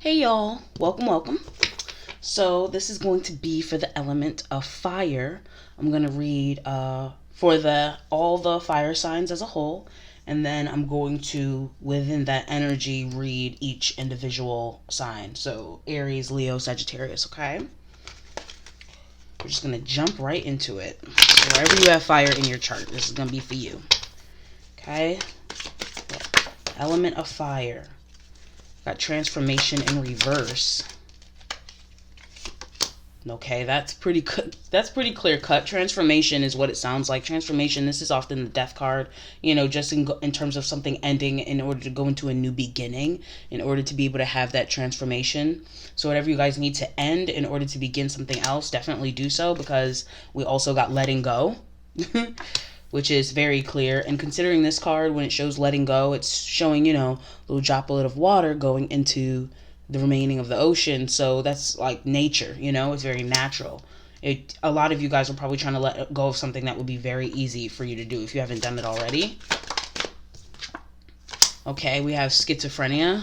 Hey y'all, welcome. So this is going to be for the element of fire. I'm going to read for all the fire signs as a whole, and then I'm going to, within that energy, read each individual sign. So Aries, Leo, Sagittarius, okay? We're just going to jump right into it. So wherever you have fire in your chart, this is going to be for you. Okay? Element of fire. Got transformation in reverse. Okay, that's pretty clear cut. Transformation is what it sounds like. Transformation, this is often the death card, just in terms of something ending in order to go into a new beginning, in order to be able to have that transformation. So whatever you guys need to end in order to begin something else, definitely do so, because we also got letting go, which is very clear. And considering this card, when it shows letting go, it's showing, a little droplet of water going into the remaining of the ocean. So that's like nature, it's very natural. A lot of you guys are probably trying to let go of something that would be very easy for you to do if you haven't done it already. Okay, we have schizophrenia,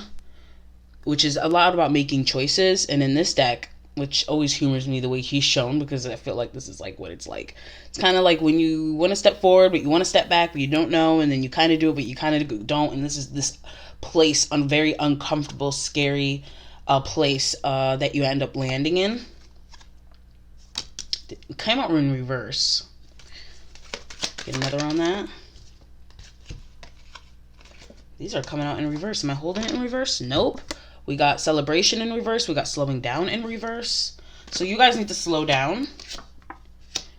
which is a lot about making choices. And in this deck, which always humors me the way he's shown, because I feel like this is like what it's like. It's kind of like when you want to step forward, but you want to step back, but you don't know, and then you kind of do it, but you kind of don't. And this is this place, a very uncomfortable, scary place that you end up landing in. It came out in reverse. Get another on that. These are coming out in reverse. Am I holding it in reverse? Nope. We got celebration in reverse. We got slowing down in reverse. So you guys need to slow down.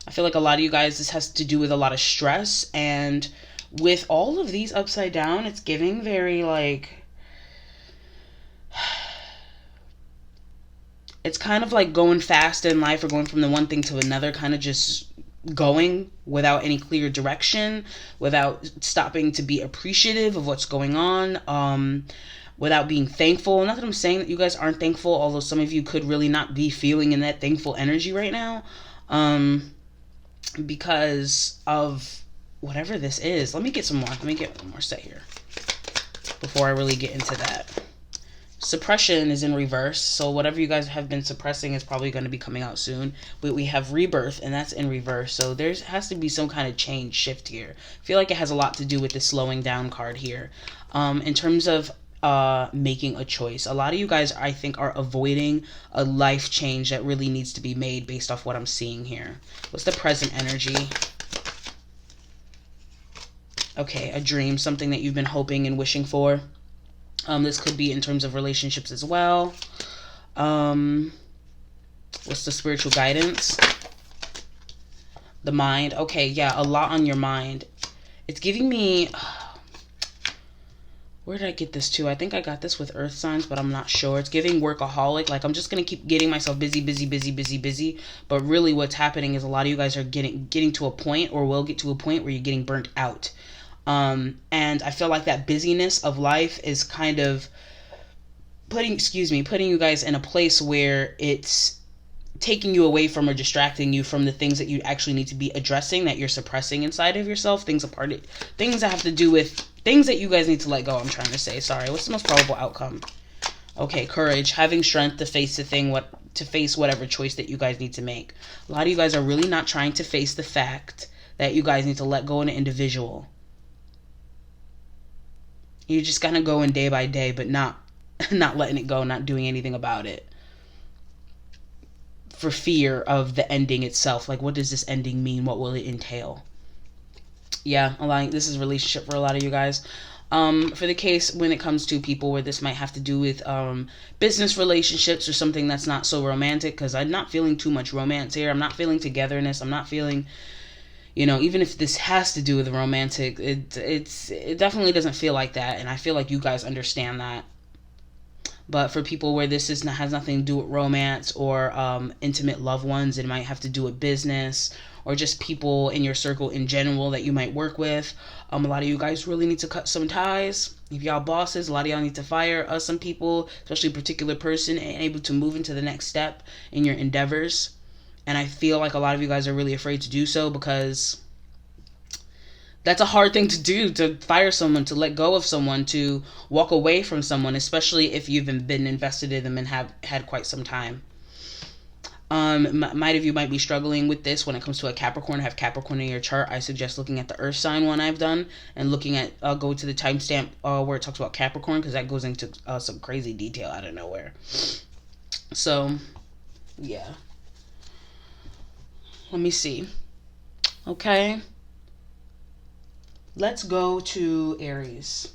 I feel like a lot of you guys, this has to do with a lot of stress. And with all of these upside down, it's giving very like... It's kind of like going fast in life, or going from the one thing to another, kind of just going without any clear direction, without stopping to be appreciative of what's going on, without being thankful. Not that I'm saying that you guys aren't thankful, although some of you could really not be feeling in that thankful energy right now, because of whatever this is. Let me get some more. Let me get one more set here before I really get into that. Suppression is in reverse, so whatever you guys have been suppressing is probably going to be coming out soon. But we have rebirth, and that's in reverse, so there has to be some kind of change, shift here. I feel like it has a lot to do with the slowing down card here. In terms of making a choice, a lot of you guys, I think, are avoiding a life change that really needs to be made based off what I'm seeing here. What's the present energy? Okay, a dream, something that you've been hoping and wishing for. This could be in terms of relationships as well. What's the spiritual guidance? The mind. Okay, yeah, a lot on your mind. It's giving me... Where did I get this to? I think I got this with earth signs, but I'm not sure. It's giving workaholic. Like, I'm just going to keep getting myself busy. But really what's happening is a lot of you guys are getting to a point, or will get to a point, where you're getting burnt out. And I feel like that busyness of life is kind of putting you guys in a place where it's taking you away from, or distracting you from, the things that you actually need to be addressing, that you're suppressing inside of yourself. Things that have to do with things that you guys need to let go. I'm trying to say, sorry. What's the most probable outcome? Okay, courage, having strength to face face whatever choice that you guys need to make. A lot of you guys are really not trying to face the fact that you guys need to let go of an individual. You're just kind of going day by day, but not letting it go, not doing anything about it, for fear of the ending itself. Like, what does this ending mean? What will it entail? Yeah, this is a relationship for a lot of you guys. For the case when it comes to people where this might have to do with business relationships, or something that's not so romantic, because I'm not feeling too much romance here. I'm not feeling togetherness. I'm not feeling... even if this has to do with romantic, it definitely doesn't feel like that, and I feel like you guys understand that. But for people where this has nothing to do with romance, or intimate loved ones, it might have to do with business, or just people in your circle in general that you might work with. A lot of you guys really need to cut some ties. If y'all bosses, a lot of y'all need to fire some people, especially a particular person, and able to move into the next step in your endeavors. And I feel like a lot of you guys are really afraid to do so, because That's a hard thing to do, to fire someone, to let go of someone, to walk away from someone, especially if you've been invested in them and have had quite some time. Might of you might be struggling with this when it comes to a Capricorn. Have Capricorn in your chart. I suggest looking at the Earth sign one I've done and looking at, go to the timestamp where it talks about Capricorn, because that goes into some crazy detail out of nowhere. So, yeah. Let me see. Okay. Let's go to Aries.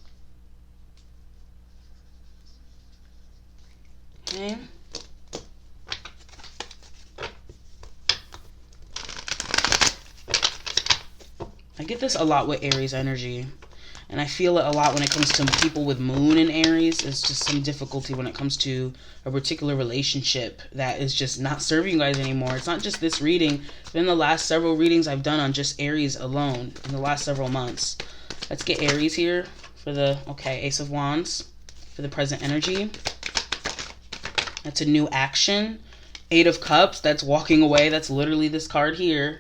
Okay. I get this a lot with Aries energy. And I feel it a lot when it comes to people with moon in Aries. It's just some difficulty when it comes to a particular relationship that is just not serving you guys anymore. It's not just this reading. It's been the last several readings I've done on just Aries alone in the last several months. Let's get Aries here for the, okay, Ace of Wands for the present energy. That's a new action. Eight of Cups, that's walking away. That's literally this card here.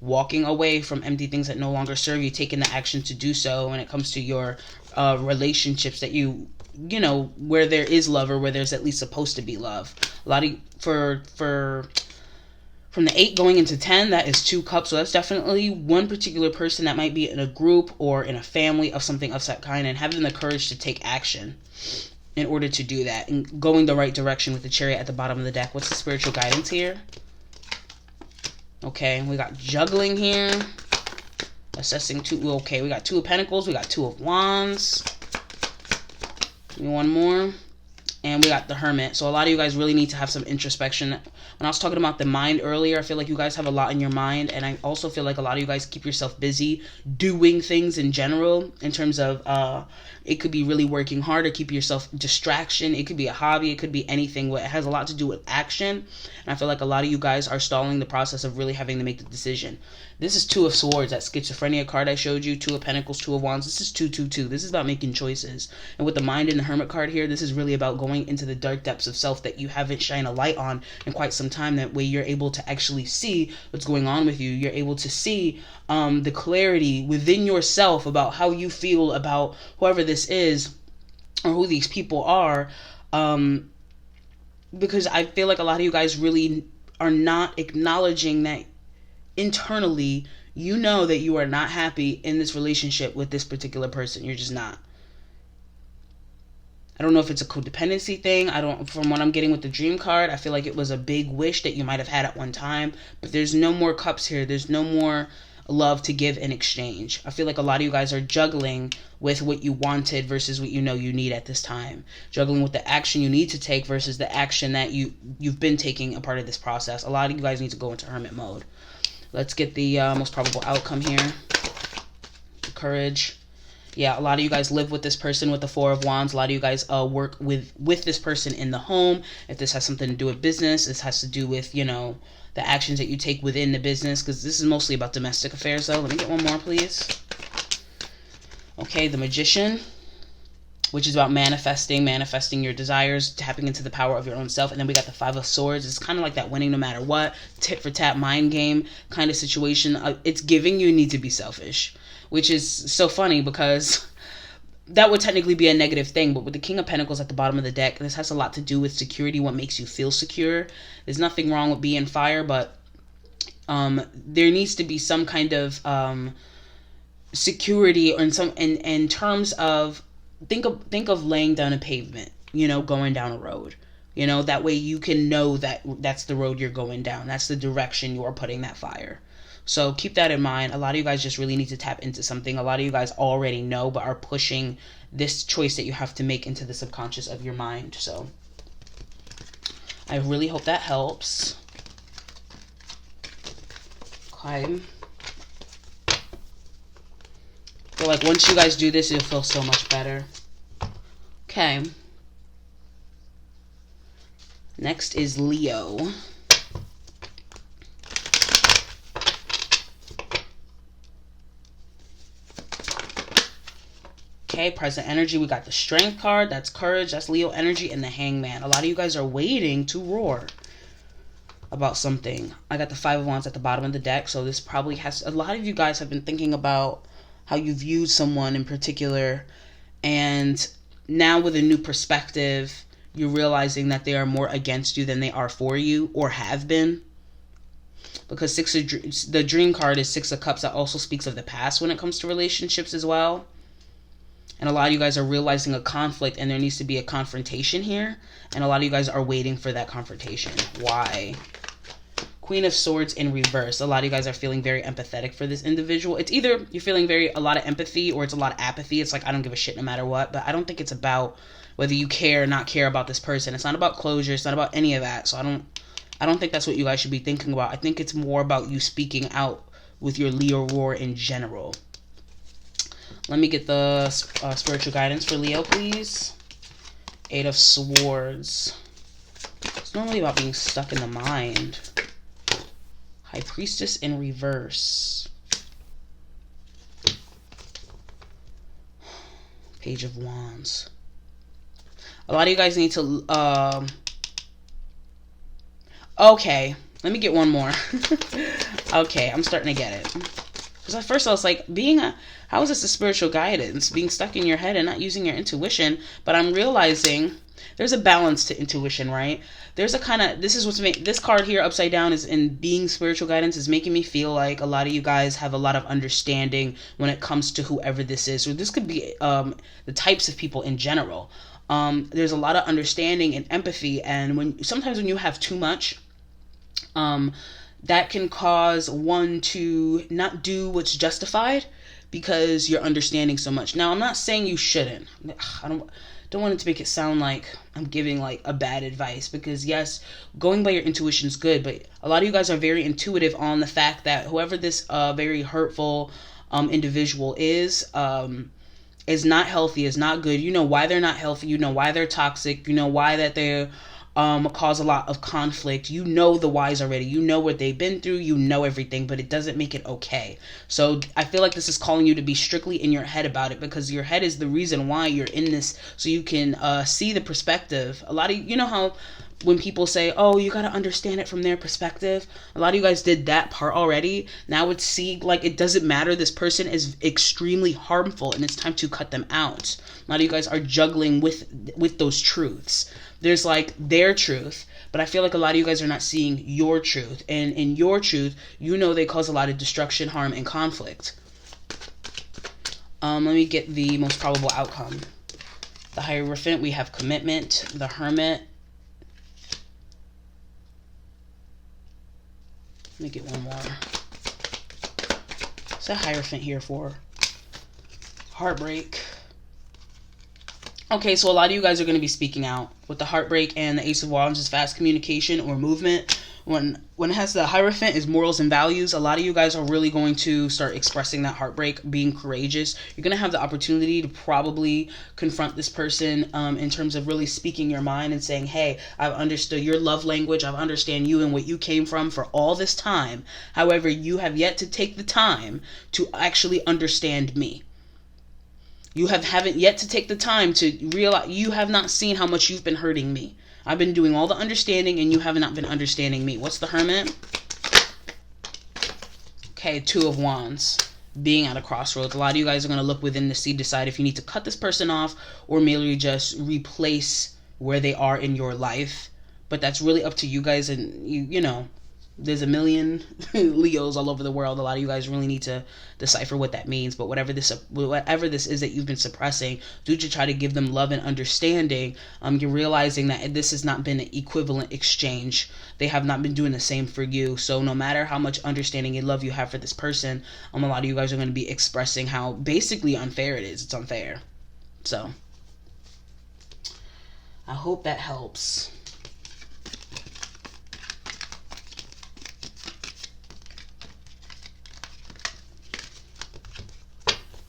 Walking away from empty things that no longer serve you, taking the action to do so when it comes to your relationships that you know, where there is love or where there's at least supposed to be love. A lot of, from the 8 going into 10, that is 2 cups. So that's definitely one particular person that might be in a group or in a family of something of that kind, and having the courage to take action in order to do that and going the right direction with the Chariot at the bottom of the deck. What's the spiritual guidance here? Okay, we got juggling here. Assessing 2. Okay, we got 2 of Pentacles. We got 2 of Wands. One more. And we got the Hermit. So a lot of you guys really need to have some introspection. When I was talking about the mind earlier, I feel like you guys have a lot in your mind. And I also feel like a lot of you guys keep yourself busy doing things in general. In terms of, it could be really working hard or keep yourself distraction. It could be a hobby. It could be anything. It has a lot to do with action. And I feel like a lot of you guys are stalling the process of really having to make the decision. This is 2 of Swords, that schizophrenia card I showed you. 2 of Pentacles, 2 of Wands. This is 222. This is about making choices. And with the Mind and the Hermit card here, this is really about going into the dark depths of self that you haven't shined a light on in quite some time. That way you're able to actually see what's going on with you. You're able to see the clarity within yourself about how you feel about whoever this is or who these people are. Because I feel like a lot of you guys really are not acknowledging that internally, you know that you are not happy in this relationship with this particular person. You're just not. I don't know if it's a codependency thing. From what I'm getting with the Dream card, I feel like it was a big wish that you might have had at one time, but there's no more cups here. There's no more love to give in exchange. I feel like a lot of you guys are juggling with what you wanted versus what you know you need at this time. Juggling with the action you need to take versus the action that you've been taking a part of this process. A lot of you guys need to go into hermit mode. Let's get the most probable outcome here. Courage. Yeah, a lot of you guys live with this person with the 4 of Wands. A lot of you guys work with this person in the home. If this has something to do with business, this has to do with, you know, the actions that you take within the business, because this is mostly about domestic affairs, though. Let me get one more, please. Okay, the Magician, which is about manifesting your desires, tapping into the power of your own self. And then we got the 5 of Swords. It's kind of like that winning no matter what, tit for tat mind game kind of situation. It's giving you need to be selfish, which is so funny because that would technically be a negative thing. But with the King of Pentacles at the bottom of the deck, this has a lot to do with security, what makes you feel secure. There's nothing wrong with being fire, but there needs to be some kind of security in terms of, think of laying down a pavement, you know, going down a road, you know, that way you can know that that's the road you're going down. That's the direction you are putting that fire. So keep that in mind. A lot of you guys just really need to tap into something. A lot of you guys already know, but are pushing this choice that you have to make into the subconscious of your mind. So I really hope that helps. Okay. I feel like once you guys do this, you'll feel so much better. Okay. Next is Leo. Okay, present energy, we got the Strength card. That's courage. That's Leo energy. And the Hangman. A lot of you guys are waiting to roar about something. I got the 5 of Wands at the bottom of the deck. So this probably has... A lot of you guys have been thinking about how you viewed someone in particular, and now with a new perspective, you're realizing that they are more against you than they are for you, or have been. Because the dream card is Six of Cups. That also speaks of the past when it comes to relationships as well. And a lot of you guys are realizing a conflict, and there needs to be a confrontation here. And a lot of you guys are waiting for that confrontation. Why? Queen of Swords in reverse. A lot of you guys are feeling very empathetic for this individual. It's either you're feeling a lot of empathy, or it's a lot of apathy. It's like, I don't give a shit no matter what. But I don't think it's about whether you care or not care about this person. It's not about closure. It's not about any of that. So I don't think that's what you guys should be thinking about. I think it's more about you speaking out with your Leo roar in general. Let me get the spiritual guidance for Leo, please. Eight of Swords. It's normally about being stuck in the mind. High Priestess in reverse. Page of Wands. A lot of you guys need to... Okay, let me get one more. Okay, I'm starting to get it. Because at first I was like, how is this a spiritual guidance? Being stuck in your head and not using your intuition. But I'm realizing there's a balance to intuition, right? There's a kind of, this card here upside down is in being spiritual guidance is making me feel like a lot of you guys have a lot of understanding when it comes to whoever this is. Or this could be the types of people in general. There's a lot of understanding and empathy. And sometimes when you have too much, that can cause one to not do what's justified because you're understanding so much. Now, I'm not saying you shouldn't. I don't want it to make it sound like I'm giving like a bad advice, because yes, going by your intuition is good, but a lot of you guys are very intuitive on the fact that whoever this very hurtful individual is not healthy, is not good. You know why they're not healthy. You know why they're toxic. You know why that they're cause a lot of conflict. You know the whys already. You know what they've been through. You know everything, but it doesn't make it okay. So I feel like this is calling you to be strictly in your head about it, because your head is the reason why you're in this, so you can see the perspective. A lot of, you know how when people say, oh, you got to understand it from their perspective, a lot of you guys did that part already. Now it's like it doesn't matter. This person is extremely harmful and it's time to cut them out. A lot of you guys are juggling with those truths. There's like their truth, but I feel like a lot of you guys are not seeing your truth. And in your truth, you know they cause a lot of destruction, harm, and conflict. Let me get the most probable outcome. The Hierophant, we have Commitment. The Hermit. Let me get one more. What's that Hierophant here for? Heartbreak. Okay, so a lot of you guys are going to be speaking out. With the Heartbreak and the Ace of Wands is fast communication or movement. When it has the Hierophant is morals and values, a lot of you guys are really going to start expressing that heartbreak, being courageous. You're going to have the opportunity to probably confront this person in terms of really speaking your mind and saying, hey, I've understood your love language. I've understand you and what you came from for all this time. However, you have yet to take the time to actually understand me. You haven't yet to take the time to realize you have not seen how much you've been hurting me. I've been doing all the understanding and you have not been understanding me. What's the Hermit? Okay, Two of Wands. Being at a crossroads. A lot of you guys are going to look within to see, decide if you need to cut this person off or merely just replace where they are in your life. But that's really up to you guys, and you know, there's a million Leos all over the world. A lot of you guys really need to decipher what that means. But whatever this is that you've been suppressing, do to try to give them love and understanding. You're realizing that this has not been an equivalent exchange. They have not been doing the same for you. So no matter how much understanding and love you have for this person, a lot of you guys are going to be expressing how basically unfair it is. It's unfair. So I hope that helps.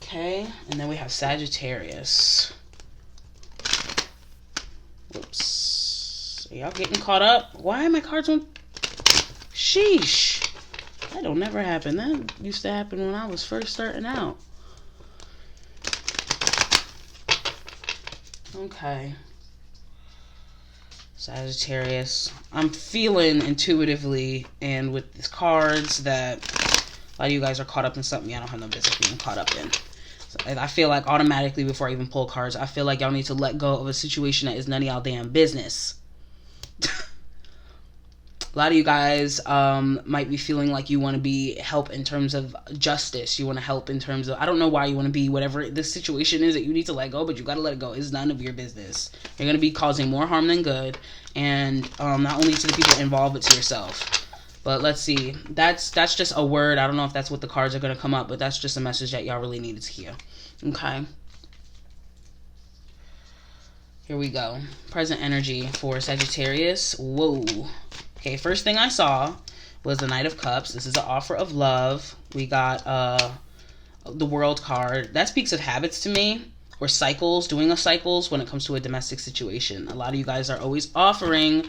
Okay, and then we have Sagittarius. Whoops. Are y'all getting caught up? Why are my cards on? Sheesh. That don't never happen. That used to happen when I was first starting out. Okay. Sagittarius. I'm feeling intuitively and with these cards that A lot of you guys are caught up in something I don't have no business being caught up in. So I feel like automatically, before I even pull cards, I feel like y'all need to let go of a situation that is none of y'all damn business. A lot of you guys might be feeling like you want to be help in terms of justice. You want to help in terms of, I don't know why you want to be whatever this situation is that you need to let go, but you got to let it go. It's none of your business. You're going to be causing more harm than good. And not only to the people involved, but to yourself. But let's see. That's just a word. I don't know if that's what the cards are going to come up, but that's just a message that y'all really needed to hear. Okay. Here we go. Present energy for Sagittarius. Whoa. Okay, first thing I saw was the Knight of Cups. This is an offer of love. We got the World card. That speaks of habits to me, or cycles, doing a cycles when it comes to a domestic situation. A lot of you guys are always offering,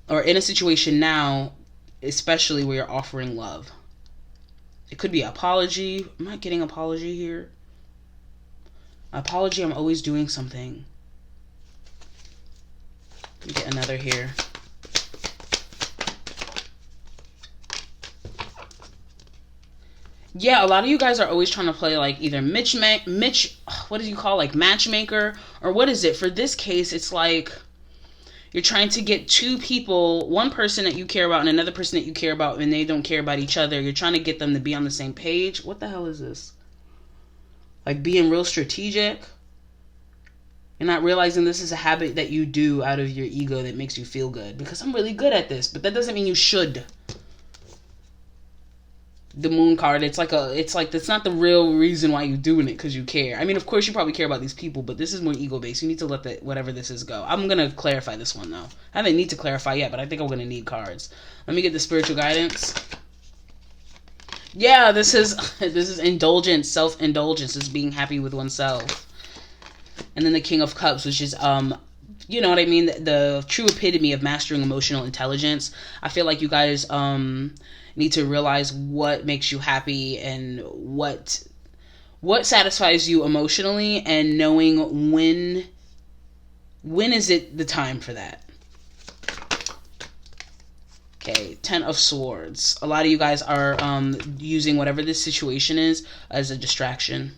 or in a situation now, especially where you're offering love. It could be apology. Am I getting apology here? Apology, I'm always doing something. Let me get another here. Yeah, a lot of you guys are always trying to play like either what do you call, like matchmaker, or what is it? For this case, it's like you're trying to get two people, one person that you care about and another person that you care about, and they don't care about each other. You're trying to get them to be on the same page. What the hell is this? Like being real strategic. You're not realizing this is a habit that you do out of your ego that makes you feel good. Because I'm really good at this, but that doesn't mean you should. The Moon card, it's like that's not the real reason why you're doing it, because you care. I mean, of course you probably care about these people, but this is more ego based. You need to let whatever this is go. I'm gonna clarify this one though. I haven't need to clarify yet, but I think I'm gonna need cards. Let me get the spiritual guidance. Yeah, this is indulgence, self-indulgence. This is being happy with oneself. And then the King of Cups, which is you know what I mean, the true epitome of mastering emotional intelligence. I feel like you guys need to realize what makes you happy and what satisfies you emotionally, and knowing when is it the time for that. Okay, 10 of Swords. A lot of you guys are using whatever this situation is as a distraction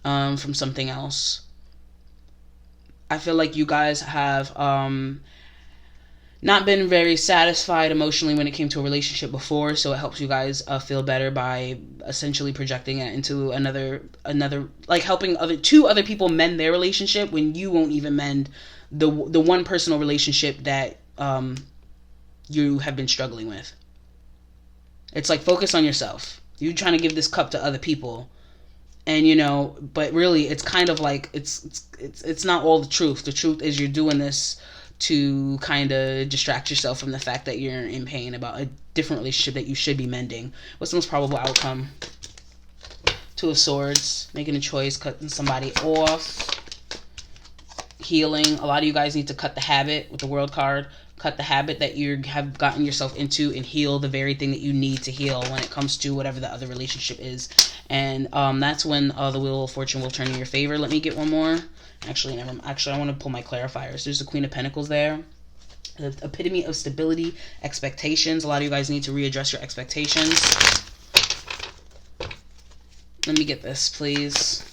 from something else. I feel like you guys have not been very satisfied emotionally when it came to a relationship before, so it helps you guys feel better by essentially projecting it into another, like helping two other people mend their relationship when you won't even mend the one personal relationship that you have been struggling with. It's like, focus on yourself. You're trying to give this cup to other people, and you know, but really it's kind of like it's not all the truth. The truth is you're doing this to kind of distract yourself from the fact that you're in pain about a different relationship that you should be mending. What's the most probable outcome? Two of Swords, making a choice, cutting somebody off, healing. A lot of you guys need to cut the habit with the World card. Cut the habit that you have gotten yourself into and heal the very thing that you need to heal when it comes to whatever the other relationship is. And that's when the Wheel of Fortune will turn in your favor. Let me get one more. Actually, I want to pull my clarifiers. There's the Queen of Pentacles there. The epitome of stability, expectations. A lot of you guys need to readdress your expectations. Let me get this, please.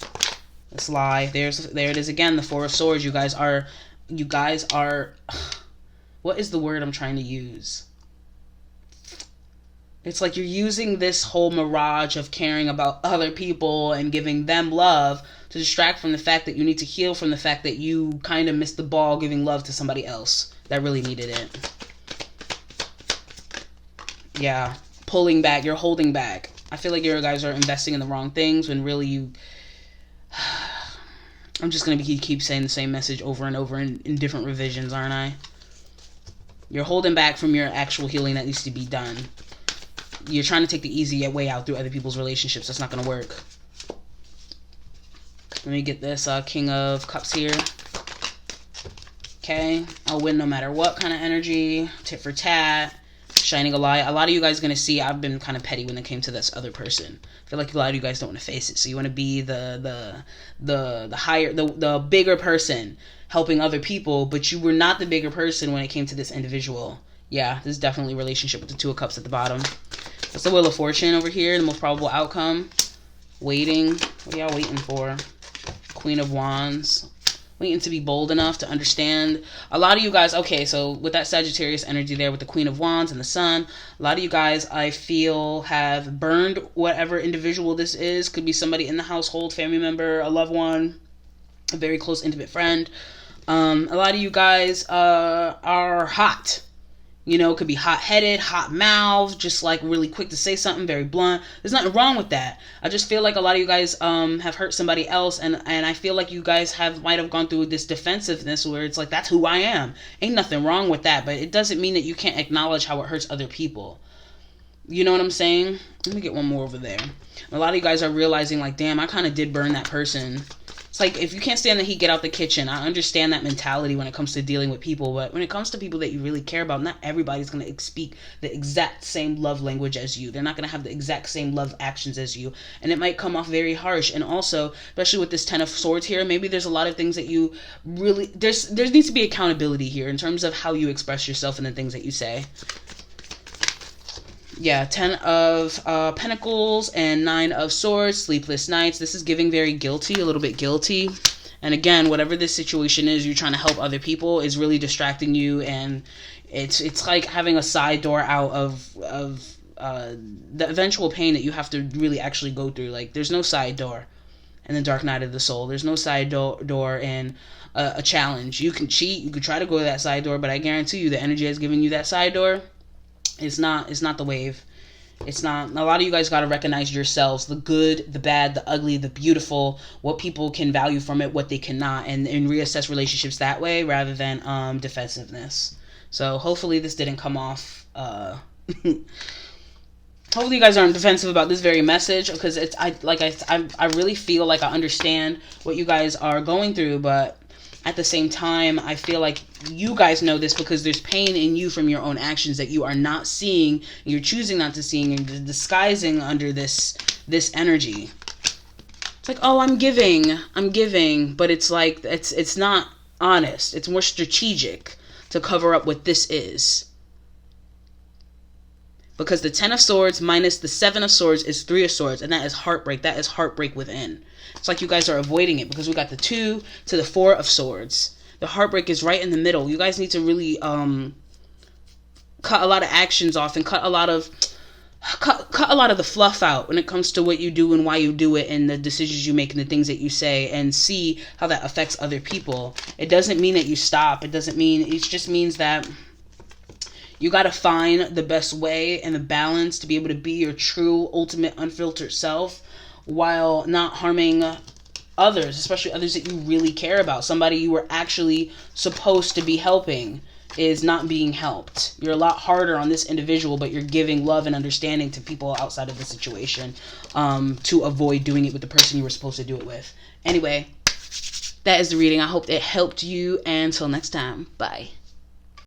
This lie. There it is again. The Four of Swords. You guys are. What is the word I'm trying to use? It's like you're using this whole mirage of caring about other people and giving them love to distract from the fact that you need to heal from the fact that you kind of missed the ball giving love to somebody else that really needed it. Yeah, pulling back. You're holding back. I feel like you guys are investing in the wrong things when really you... I'm just going to keep saying the same message over and over in different revisions, aren't I? You're holding back from your actual healing that needs to be done. You're trying to take the easy way out through other people's relationships. That's not going to work. Let me get this King of Cups here. Okay. I'll win no matter what kind of energy. Tit for tat. Shining a light. A lot of you guys are going to see I've been kind of petty when it came to this other person. I feel like a lot of you guys don't want to face it. So you want to be the higher, the bigger person helping other people, but you were not the bigger person when it came to this individual. Yeah, this is definitely a relationship with the Two of Cups at the bottom. That's the Wheel of Fortune over here, the most probable outcome. Waiting. What are y'all waiting for? Queen of Wands. Waiting to be bold enough to understand. A lot of you guys, okay, so with that Sagittarius energy there with the Queen of Wands and the Sun, a lot of you guys, I feel, have burned whatever individual this is. Could be somebody in the household, family member, a loved one, a very close, intimate friend. A lot of you guys are hot. You know, could be hot-headed, hot-mouthed, just like really quick to say something, very blunt. There's nothing wrong with that. I just feel like a lot of you guys have hurt somebody else, and I feel like you guys might have gone through this defensiveness where it's like, that's who I am. Ain't nothing wrong with that, but it doesn't mean that you can't acknowledge how it hurts other people. You know what I'm saying? Let me get one more over there. A lot of you guys are realizing, like, damn, I kind of did burn that person. It's like, if you can't stand the heat, get out the kitchen. I understand that mentality when it comes to dealing with people, but when it comes to people that you really care about, not everybody's going to speak the exact same love language as you. They're not going to have the exact same love actions as you, and it might come off very harsh. And also, especially with this Ten of Swords here, maybe there's a lot of things that you really... There needs to be accountability here in terms of how you express yourself and the things that you say. Yeah, 10 of Pentacles and 9 of Swords, sleepless nights. This is giving very guilty, a little bit guilty. And again, whatever this situation is, you're trying to help other people, is really distracting you. And it's like having a side door out of the eventual pain that you have to really actually go through. Like, there's no side door in the Dark Night of the Soul. There's no side door in a challenge. You can cheat, you can try to go to that side door, but I guarantee you the energy has given you that side door. It's not the wave. It's not. A lot of you guys got to recognize yourselves, the good, the bad, the ugly, the beautiful, what people can value from it, what they cannot, and reassess relationships that way rather than defensiveness. So hopefully this didn't come off. Hopefully you guys aren't defensive about this very message, because I really feel like I understand what you guys are going through, but at the same time, I feel like you guys know this because there's pain in you from your own actions that you are not seeing, and you're choosing not to see, and you're disguising under this energy. It's like, oh, I'm giving, but it's like, it's not honest. It's more strategic to cover up what this is. Because the 10 of Swords minus the 7 of Swords is 3 of Swords, and that is heartbreak. That is heartbreak within. It's like you guys are avoiding it because we got the 2 to the 4 of Swords. The heartbreak is right in the middle. You guys need to really cut a lot of actions off and cut a lot of the fluff out when it comes to what you do and why you do it, and the decisions you make and the things that you say, and see how that affects other people. It doesn't mean that you stop. It just means that you got to find the best way and the balance to be able to be your true, ultimate, unfiltered self while not harming others, especially others that you really care about. Somebody you were actually supposed to be helping is not being helped. You're a lot harder on this individual, but you're giving love and understanding to people outside of the situation to avoid doing it with the person you were supposed to do it with. Anyway, that is the reading. I hope it helped you. And until next time, bye.